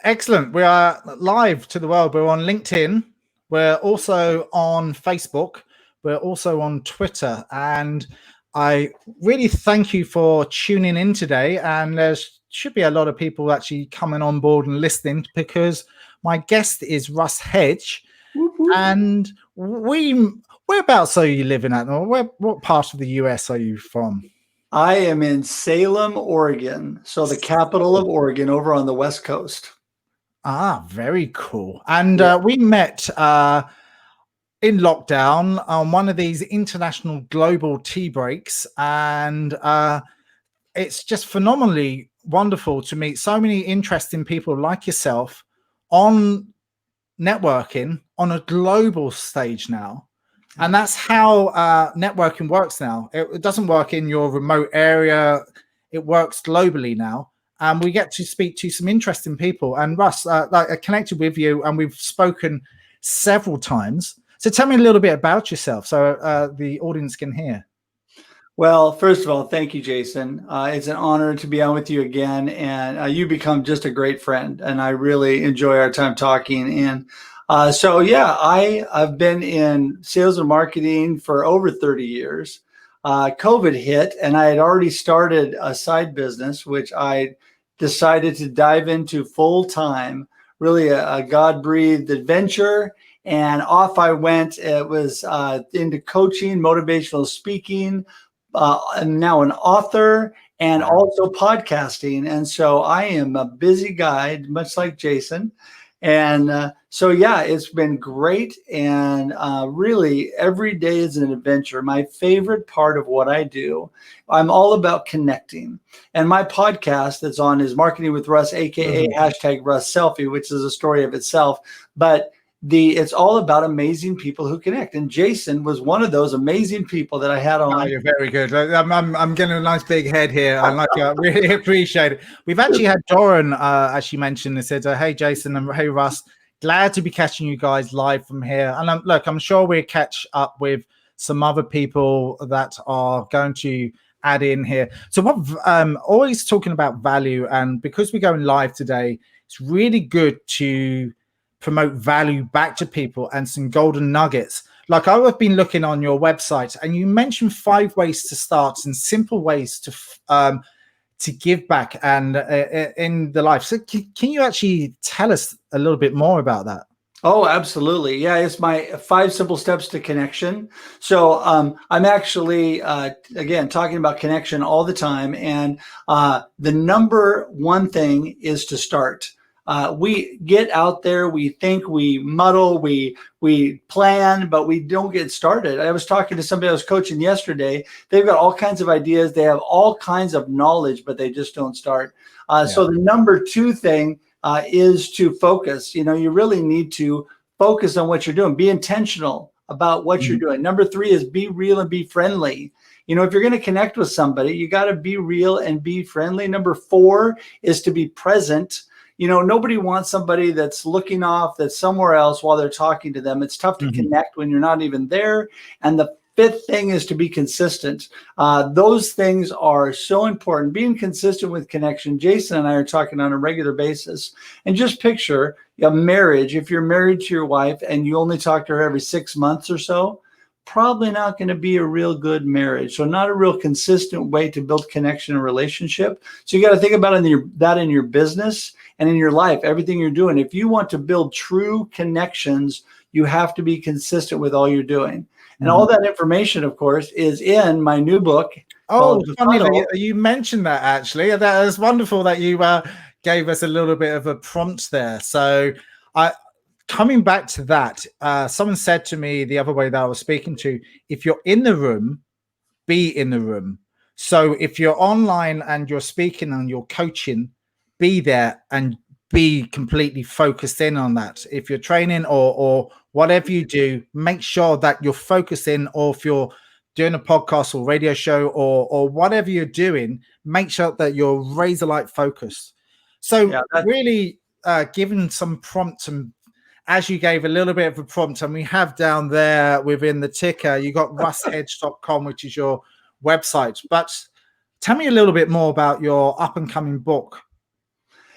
Excellent. We are live to the world. We're on LinkedIn. We're also on Facebook. We're also on Twitter. And I really thank you for tuning in today. And there should be a lot of people actually coming on board and listening, because my guest is Russ Hedge. Woo-hoo. And whereabouts are you living at? Or what part of the US are you from? I am in Salem, Oregon. So the capital of Oregon, over on the West Coast. Ah, very cool. And we met in lockdown on one of these international global tea breaks. And it's just phenomenally wonderful to meet so many interesting people like yourself on networking on a global stage now. And that's how networking works now. It doesn't work in your remote area. It works globally now. And we get to speak to some interesting people. And Russ, I connected with you and we've spoken several times. So tell me a little bit about yourself so the audience can hear. Well, first of all, thank you, Jason. It's an honor to be on with you again. And you become just a great friend. And I really enjoy our time talking. And I've been in sales and marketing for over 30 years. COVID hit, and I had already started a side business, which I decided to dive into full time, really a God-breathed adventure. And off I went. It was into coaching, motivational speaking. I'm now an author and also podcasting. And so I am a busy guy, much like Jason. And it's been great. And really, every day is an adventure. My favorite part of what I do, I'm all about connecting. And my podcast that's on is Marketing with Russ, aka #RussSelfie, which is a story of itself. But it's all about amazing people who connect. And Jason was one of those amazing people that I had on. Oh, you're very good. I'm getting a nice big head here. I really appreciate it. We've actually had Doran actually mentioned and said, hey, Jason, and hey, Russ, glad to be catching you guys live from here. And I'm sure we'll catch up with some other people that are going to add in here. So what always talking about value, and because we're going live today, it's really good to promote value back to people and some golden nuggets. Like I've been looking on your website, and you mentioned 5 ways to start and simple ways to give back and in the life. So can you actually tell us a little bit more about that? Oh, absolutely. Yeah, it's my 5 simple steps to connection. So I'm actually, again, talking about connection all the time. And the number one thing is to start. We get out there, we think, we muddle, we plan, but we don't get started. I was talking to somebody I was coaching yesterday. They've got all kinds of ideas. They have all kinds of knowledge, but they just don't start. So the number 2 thing is to focus. You really need to focus on what you're doing. Be intentional about what you're doing. Number 3 is be real and be friendly. If you're going to connect with somebody, you got to be real and be friendly. Number 4 is to be present. Nobody wants somebody that's looking off, that's somewhere else while they're talking to them. It's tough to connect when you're not even there. And the 5th thing is to be consistent. Those things are so important. Being consistent with connection. Jason and I are talking on a regular basis. And just picture a marriage. If you're married to your wife and you only talk to her every 6 months or so, probably not going to be a real good marriage. So not a real consistent way to build connection and relationship. So you got to think about that in your business and in your life, everything you're doing. If you want to build true connections, you have to be consistent with all you're doing. And all that information, of course, is in my new book. Oh, funny that you mentioned that, actually. That is wonderful that you gave us a little bit of a prompt there. So coming back to that, someone said to me the other way that I was speaking to, if you're in the room, be in the room. So if you're online and you're speaking and you're coaching, be there and be completely focused in on that. If you're training or whatever you do, make sure that you're focusing, or if you're doing a podcast or radio show or whatever you're doing, make sure that you're razor light focused. So really giving some prompts, and as you gave a little bit of a prompt, and we have down there within the ticker, you got russhedge.com, which is your website. But tell me a little bit more about your up and coming book.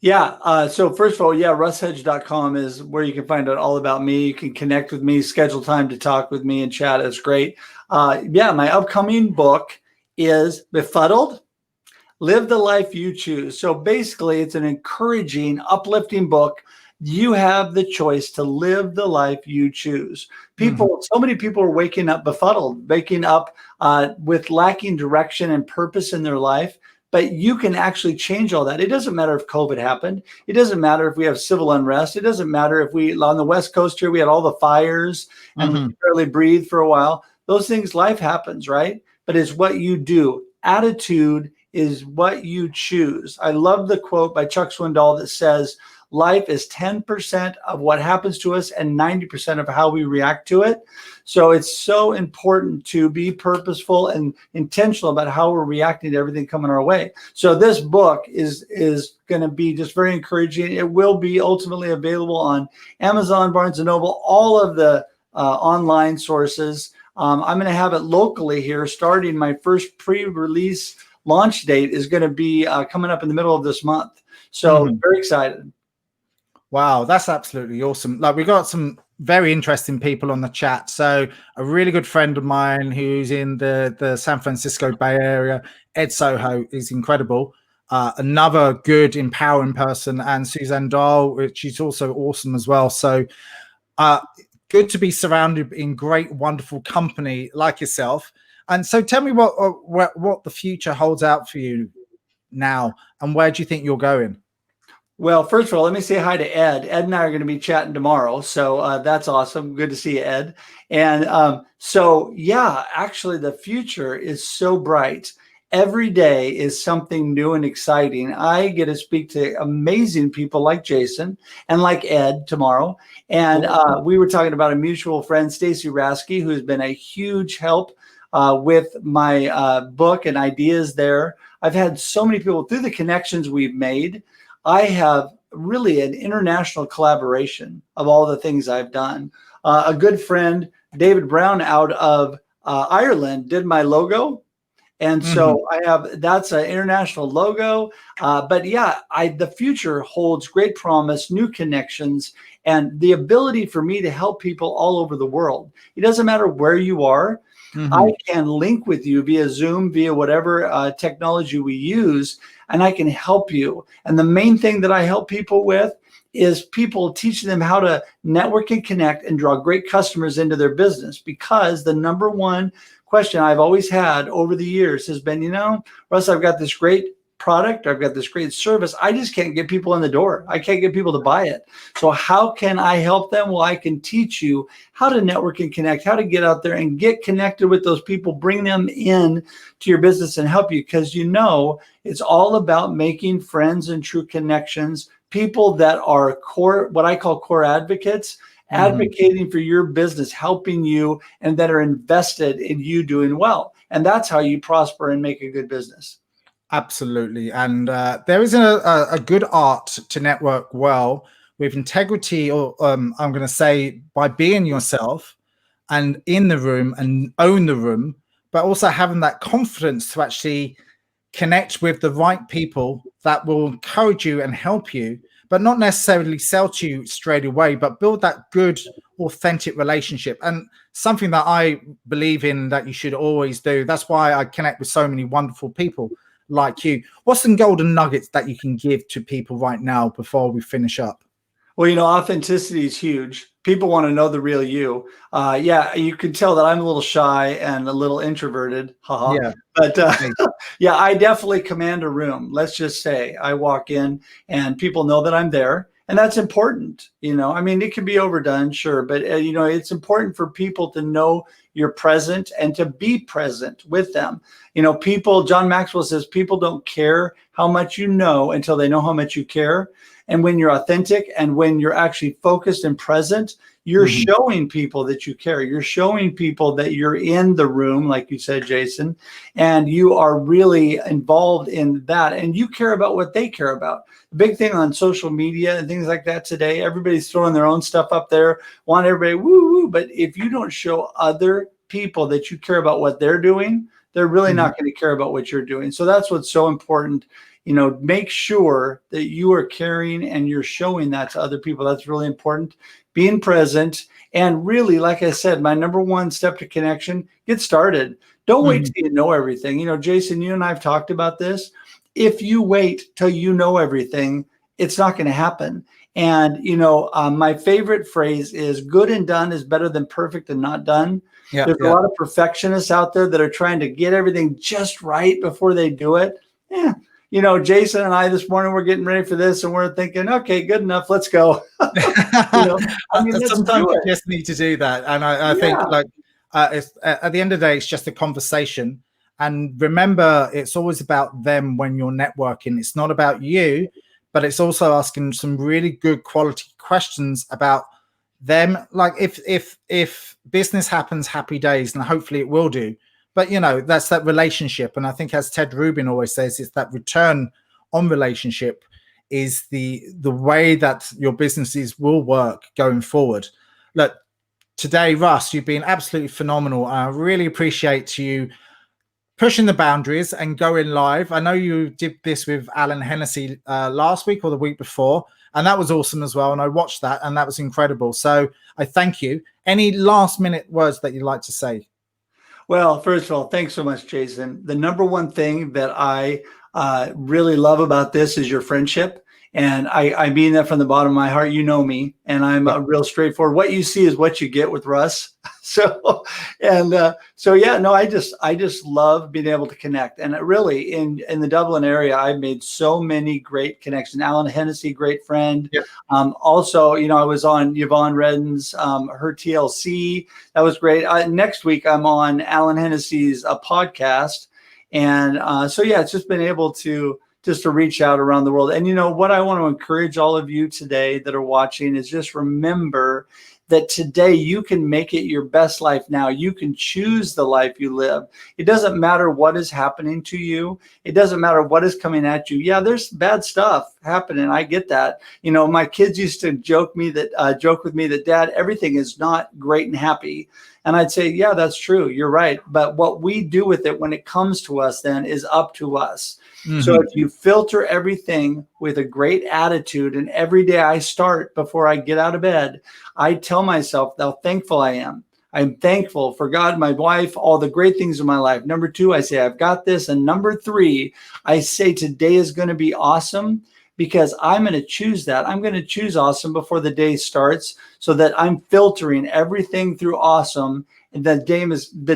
Yeah. So first of all, yeah, russhedge.com is where you can find out all about me. You can connect with me, schedule time to talk with me and chat. It's great. Yeah, my upcoming book is Befuddled, Live the Life You Choose. So basically, it's an encouraging, uplifting book. You have the choice to live the life you choose. So many people are waking up befuddled, waking up with lacking direction and purpose in their life. But you can actually change all that. It doesn't matter if COVID happened. It doesn't matter if we have civil unrest. It doesn't matter if on the West Coast here, we had all the fires and we barely breathed for a while. Those things, life happens, right? But it's what you do. Attitude is what you choose. I love the quote by Chuck Swindoll that says, life is 10% of what happens to us and 90% of how we react to it. So it's so important to be purposeful and intentional about how we're reacting to everything coming our way. So this book is going to be just very encouraging. It will be ultimately available on Amazon, Barnes & Noble, all of the online sources. I'm going to have it locally here, starting my first pre-release launch date is going to be coming up in the middle of this month. So very excited. Wow, that's absolutely awesome. Like, we got some very interesting people on the chat. So a really good friend of mine who's in the San Francisco Bay Area, Ed Soho, is incredible. Another good, empowering person, and Suzanne Dahl, she's also awesome as well. So good to be surrounded in great, wonderful company like yourself. And so tell me what the future holds out for you now, and where do you think you're going? Well, first of all, let me say hi to Ed. Ed and I are going to be chatting tomorrow. So that's awesome. Good to see you, Ed. And so, yeah, actually, the future is so bright. Every day is something new and exciting. I get to speak to amazing people like Jason and like Ed tomorrow. And we were talking about a mutual friend, Stacy Rasky, who's been a huge help with my book and ideas there. I've had so many people through the connections we've made. I have really an international collaboration of all the things I've done. A good friend, David Brown out of Ireland, did my logo. And so that's an international logo. But yeah, the future holds great promise, new connections, and the ability for me to help people all over the world. It doesn't matter where you are. I can link with you via Zoom, via whatever technology we use, and I can help you. And the main thing that I help people with is people teaching them how to network and connect and draw great customers into their business. Because the number one question I've always had over the years has been, Russ, I've got this great product, I've got this great service. I just can't get people in the door. I can't get people to buy it. So how can I help them? Well, I can teach you how to network and connect, how to get out there and get connected with those people, bring them in to your business and help you. Because it's all about making friends and true connections, people that are core, what I call core advocates, advocating for your business, helping you, and that are invested in you doing well. And that's how you prosper and make a good business. Absolutely. And there is a good art to network well with integrity, or I'm going to say by being yourself and in the room and own the room, but also having that confidence to actually connect with the right people that will encourage you and help you, but not necessarily sell to you straight away, but build that good, authentic relationship. And something that I believe in that you should always do. That's why I connect with so many wonderful people like you. What's some golden nuggets that you can give to people right now before we finish up? Well, authenticity is huge. People want to know the real you. Yeah, you can tell that I'm a little shy and a little introverted. Yeah. But yeah, I definitely command a room. Let's just say I walk in and people know that I'm there. And that's important. It can be overdone, sure. But, it's important for people to know you're present and to be present with them. John Maxwell says, people don't care how much you know until they know how much you care. And when you're authentic and when you're actually focused and present, you're showing people that you care. You're showing people that you're in the room, like you said, Jason, and you are really involved in that. And you care about what they care about. The big thing on social media and things like that today, everybody's throwing their own stuff up there, want everybody woo woo. But if you don't show other people that you care about what they're doing, they're really not going to care about what you're doing. So that's what's so important make sure that you are caring and you're showing that to other people. That's really important. Being present. And really, like I said, my number one step to connection, get started. Don't wait till you know everything. Jason, you and I have talked about this. If you wait till you know everything, it's not going to happen. And, my favorite phrase is good and done is better than perfect and not done. There's a lot of perfectionists out there that are trying to get everything just right before they do it. Yeah. Jason and I this morning, we're getting ready for this and we're thinking, okay, good enough. Let's go. Sometimes you just need to do that. And I think it's, at the end of the day, it's just a conversation. And remember, it's always about them when you're networking. It's not about you, but it's also asking some really good quality questions about them. Like if business happens, happy days, and hopefully it will do. But, that's that relationship. And I think, as Ted Rubin always says, it's that return on relationship is the way that your businesses will work going forward. Look, today, Russ, you've been absolutely phenomenal. I really appreciate you pushing the boundaries and going live. I know you did this with Alan Hennessy last week or the week before, and that was awesome as well. And I watched that, and that was incredible. So I thank you. Any last minute words that you'd like to say? Well, first of all, thanks so much, Jason. The number one thing that I really love about this is your friendship. And I mean that from the bottom of my heart. You know me, and I'm real straightforward. What you see is what you get with Russ. I just love being able to connect. And really, in the Dublin area, I've made so many great connections. Alan Hennessy, great friend. Yep. Also, I was on Yvonne Redden's her TLC. That was great. Next week, I'm on Alan Hennessy's podcast, and it's just been able to reach out around the world. And what I want to encourage all of you today that are watching is just remember that today you can make it your best life now. You can choose the life you live. It doesn't matter what is happening to you. It doesn't matter what is coming at you. Yeah, there's bad stuff happening. I get that. My kids used to joke with me that, Dad, everything is not great and happy. And I'd say, yeah, that's true. You're right. But what we do with it when it comes to us then is up to us. So if you filter everything with a great attitude, and every day I start before I get out of bed, I tell myself how thankful I am. I'm thankful for God, my wife, all the great things in my life. Number 2, I say, I've got this. And number 3, I say, today is going to be awesome, because I'm going to choose that. I'm going to choose awesome before the day starts, so that I'm filtering everything through awesome. And the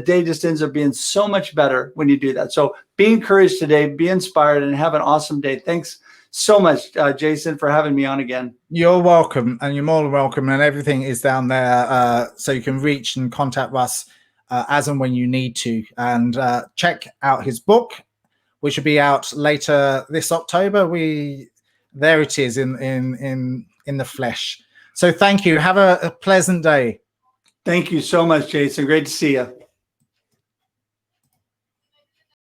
day just ends up being so much better when you do that. So be encouraged today, be inspired, and have an awesome day. Thanks so much, Jason, for having me on again. You're welcome, and you're more than welcome. And everything is down there, so you can reach and contact Russ as and when you need to. And check out his book, which will be out later this October. There it is in the flesh. So thank you. Have a pleasant day. Thank you so much, Jason. Great to see you.